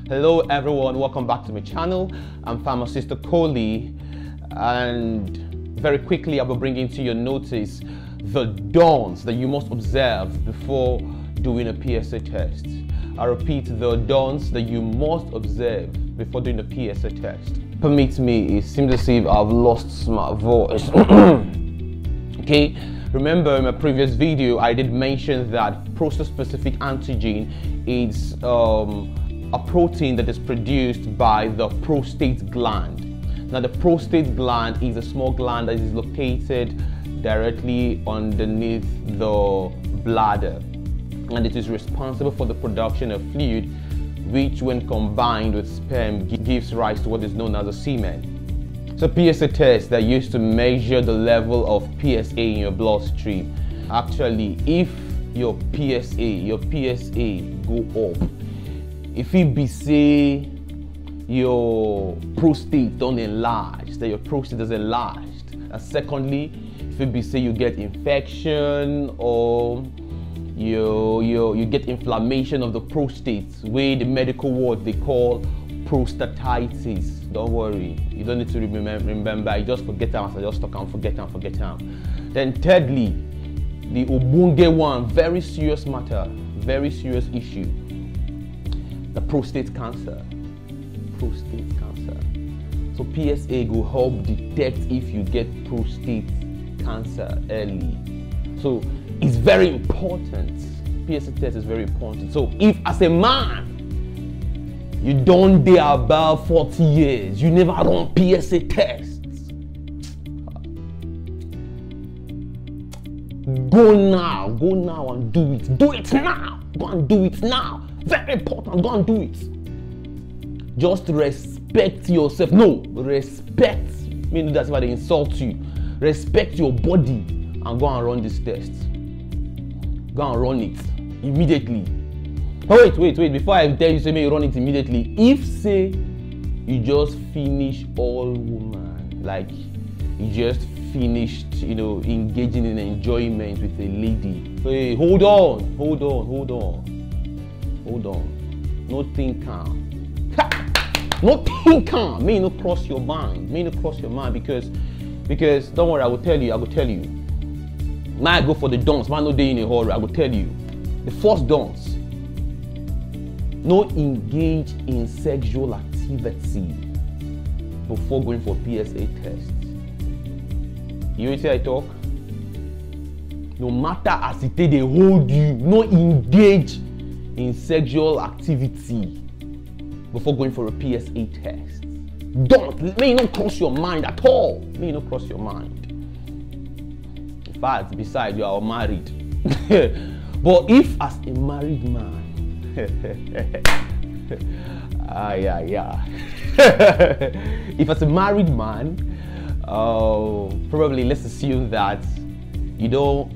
Hello everyone, welcome back to my channel. I'm Pharmacist Okoli, and very quickly I will bring into your notice the don'ts that you must observe before doing a PSA test. I repeat, the don'ts that you must observe before doing a PSA test. Permit me, it seems as if I've lost my voice. Okay, remember in my previous video I did mention that prostate-specific antigen is a protein that is produced by the prostate gland. Now the prostate gland is a small gland that is located directly underneath the bladder, and it is responsible for the production of fluid which when combined with sperm gives rise to what is known as a semen. So PSA test that used to measure the level of PSA in your bloodstream. Actually, if your PSA go up, if it be say your prostate don't enlarge, that your prostate is enlarged, and secondly, if it be say you get infection or you get inflammation of the prostate, where the medical word they call prostatitis. Don't worry, you don't need to remember, you just forget them, just talk and forget them. Then thirdly, the obunge one, very serious matter, very serious issue, the prostate cancer. Prostate cancer. So PSA will help detect if you get prostate cancer early. So it's very important. PSA test is very important. So if as a man you don't dare about 40 years, you never run PSA tests, go now and do it. Do it now. Go and do it now. Very important. Go and do it. Just respect yourself. No, respect. Meaning that's why they insult you. Respect your body and go and run this test. Go and run it immediately. Oh, wait. Before I tell you, say you run it immediately. If say you just finish all woman, like you just finished, engaging in enjoyment with a lady. Hey, hold on. Nothing calm. Nothing calm. May not cross your mind. Because don't worry, I will tell you. Might go for the don'ts, might not day in a hurry. I will tell you. The first don'ts. No engage in sexual activity before going for PSA test. You hear I talk? No matter as it they hold you, no engage in sexual activity before going for a PSA test. Don't. May not cross your mind at all. May not cross your mind. In fact, besides, you are married. But if as a married man, if as a married man, probably let's assume that you don't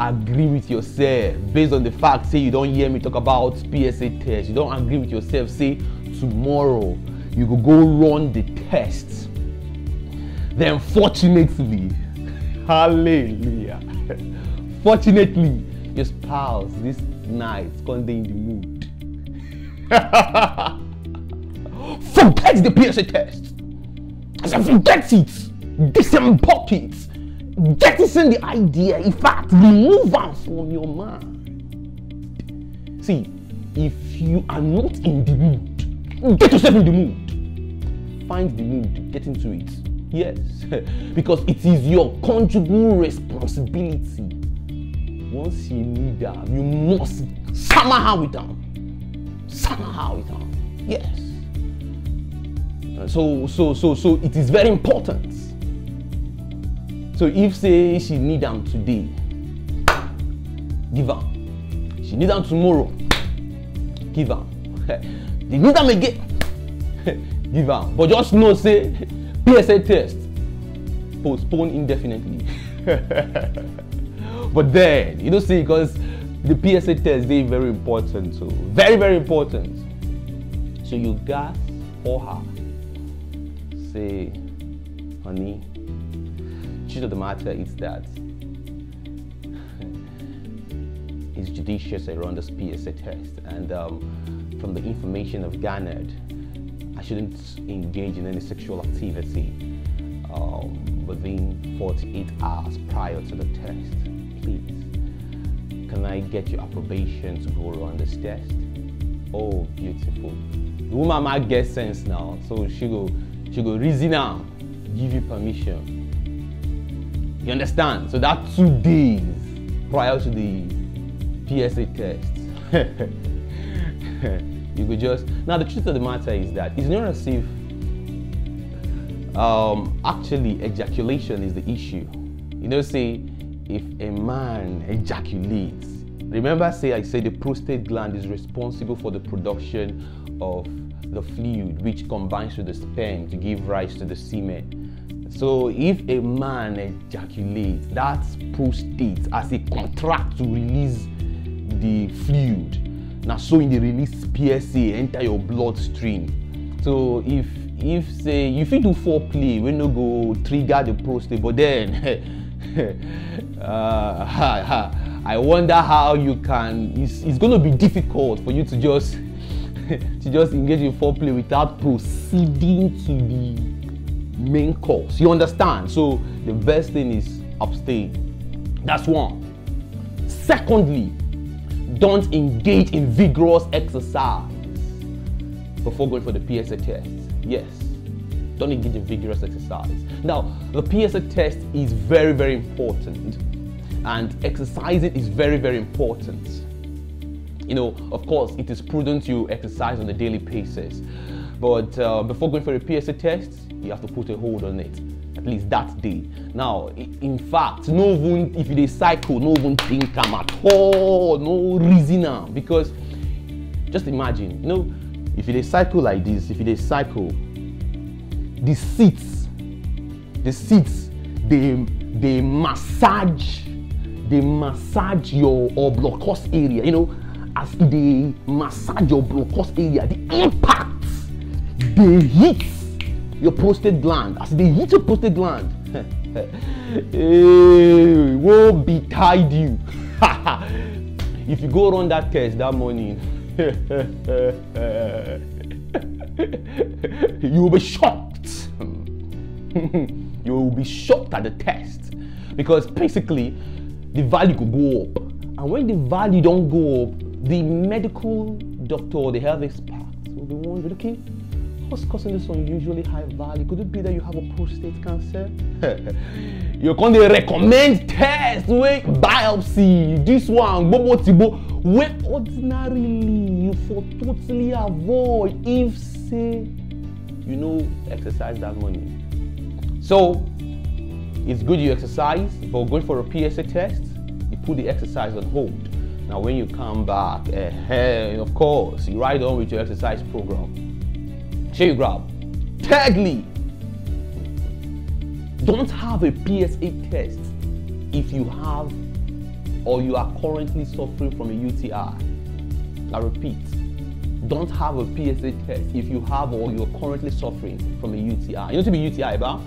agree with yourself based on the fact, say you don't hear me talk about PSA test, you don't agree with yourself, say tomorrow you could go run the test, then fortunately, hallelujah, fortunately your spouse this night can't be in the mood. Forget the PSA test. I said forget it. Disembowel it. Get it in the idea. In fact, remove them from your mind. See, if you are not in the mood, get yourself in the mood. Find the mood. Get into it. Yes, because it is your conjugal responsibility. Once you need them, you must somehow with them. Yes. So it is very important. So if say she need them today, give them. She need them tomorrow, give them. They need them again, give them. But just know, say PSA test postpone indefinitely. But then see, because the PSA test they very important, so very important. So you gas or her say, honey, truth of the matter is that it's judicious I run this PSA test, and from the information I've garnered, I shouldn't engage in any sexual activity within 48 hours prior to the test. Please, can I get your approbation to go around this test? Oh, beautiful. The woman might get sense now, so she go reason now, give you permission. You understand? So that 2 days prior to the PSA test, you could just, now the truth of the matter is that it's not as if actually ejaculation is the issue. You know, say if a man ejaculates, remember I said the prostate gland is responsible for the production of the fluid which combines with the sperm to give rise to the semen. So if a man ejaculates, that's prostate as a contract to release the fluid. Now so in the release PSA enter your bloodstream. So if say you fit do foreplay, we no go trigger the prostate, but then I wonder how you can. It's going to be difficult for you to just engage in foreplay without proceeding to the main course. You understand? So the best thing is abstain. That's one. Secondly, don't engage in vigorous exercise before going for the PSA test. Yes, don't engage in vigorous exercise. Now, the PSA test is very, very important, and exercising is very, very important. You know, of course, it is prudent to exercise on a daily basis, but before going for a PSA test, you have to put a hold on it, at least that day. Now, in fact, no even if you cycle, no even think am at all, no reason now, because just imagine, you know, if you cycle like this, if you cycle, the seats, they massage your obliquous area. You know, as they massage your obliquous area, the impact they hit your prostate gland. As they hit your prostate gland, it won't betide you. If you go run that test that morning, you will be shocked. You will be shocked at the test, because basically the value could go up, and when the value don't go up, the medical doctor or the health expert will be wondering, okay, what's causing this unusually high value? Could it be that you have a prostate cancer? You're going to recommend test, wait, biopsy, this one, where ordinarily you for totally avoid if say you know exercise that morning. So it's good you exercise, but going for a PSA test, you put the exercise on hold. Now when you come back, of course, you ride on with your exercise program. Sure you grab. Thirdly, don't have a PSA test if you have or you are currently suffering from a UTI. I repeat, don't have a PSA test if you have or you are currently suffering from a UTI. You know what to be UTI about?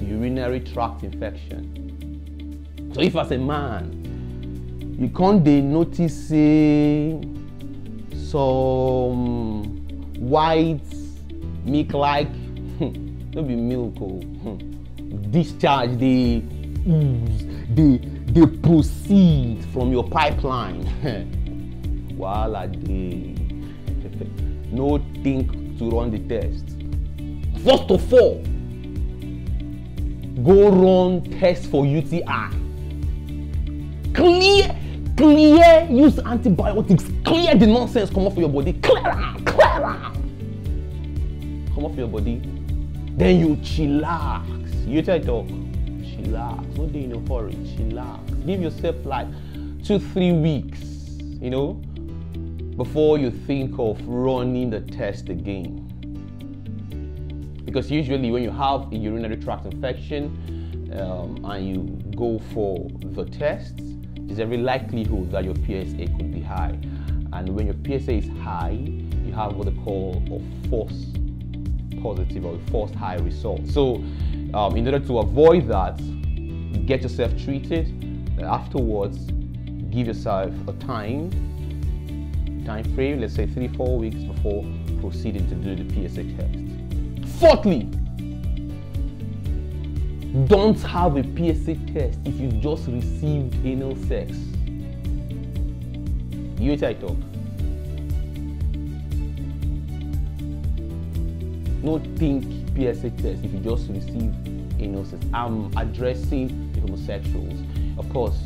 Urinary tract infection. So if as a man, you can't notice some white milk like, don't be milk, discharge, they ooze, they proceed from your pipeline. Voila, they no think to run the test. First of all, go run test for UTI. Clear, use antibiotics, clear the nonsense, come off your body, clear out, come off your body. Then you chillax. You tell talk, chillax, no day in a hurry, chillax. Give yourself like 2-3 weeks, you know, before you think of running the test again. Because usually when you have a urinary tract infection and you go for the test, there's every likelihood that your PSA could be high. And when your PSA is high, you have what they call a false positive or a false high result. So in order to avoid that, get yourself treated. Afterwards, give yourself a time, time frame, let's say 3-4 weeks before proceeding to do the PSA test. Fourthly, don't have a PSA test if you just received anal sex. You wait till I talk. No think PSA test if you just received anal sex. I'm addressing the homosexuals. Of course,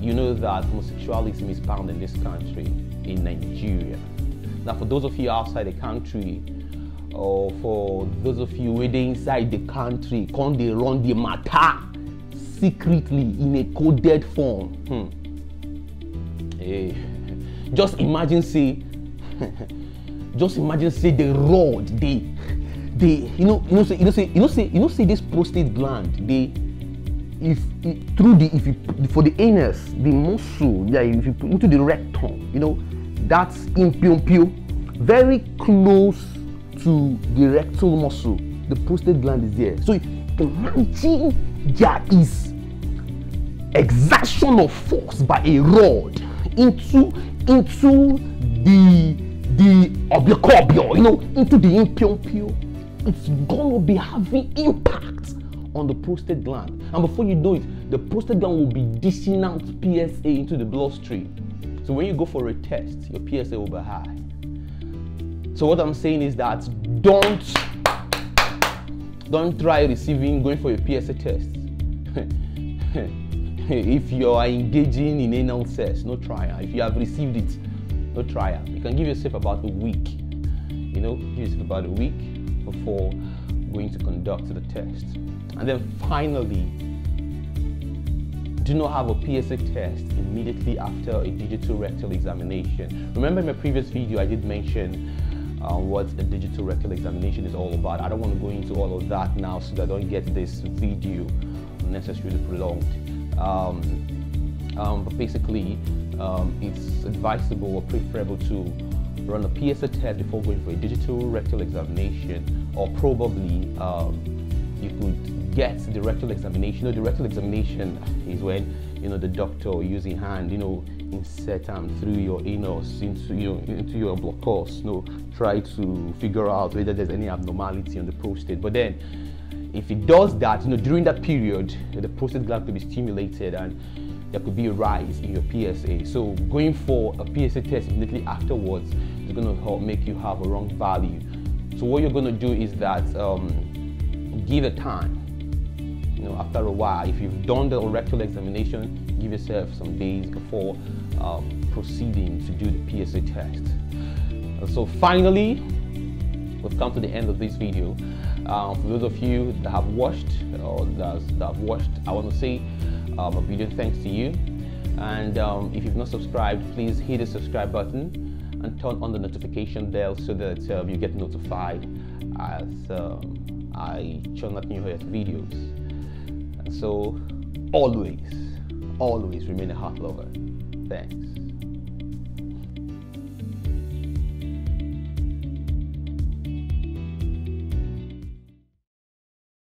you know that homosexuality is banned in this country, in Nigeria. Now, for those of you outside the country, or for those of you waiting inside the country, can they run the matter secretly in a coded form? Just imagine say the rod, say this prostate gland, for the anus, the muscle, if you put into the rectum, that's impio, very close to the rectal muscle. The prostate gland is there. So imagine there is exertion of force by a rod into the obliquobio, into the impio. It's gonna be having impact on the prostate gland, and before you know it, the prostate gland will be dishing out PSA into the bloodstream. So when you go for a test, your PSA will be high. So what I'm saying is that don't try going for your PSA test. If you are engaging in anal sex, no trial. If you have received it, no trial. You can give yourself about a week. Give yourself about a week before going to conduct the test. And then finally, do not have a PSA test immediately after a digital rectal examination. Remember in my previous video, I did mention what a digital rectal examination is all about. I don't want to go into all of that now so that I don't get this video unnecessarily prolonged. But basically, it's advisable or preferable to run a PSA test before going for a digital rectal examination, or probably you could get the rectal examination. The rectal examination is when the doctor using hand insert through your anus into your blocus, try to figure out whether there's any abnormality on the prostate. But then if it does that, during that period, the prostate gland could be stimulated and there could be a rise in your PSA. So going for a PSA test immediately afterwards is going to help make you have a wrong value. So what you're going to do is that give it time. After a while, if you've done the rectal examination, give yourself some days before proceeding to do the PSA test. And so finally, we've come to the end of this video. For those of you that have watched, I want to say a video thanks to you. And if you've not subscribed, please hit the subscribe button and turn on the notification bell so that you get notified as I churn out new videos. And so always remain a heart lover. Thanks.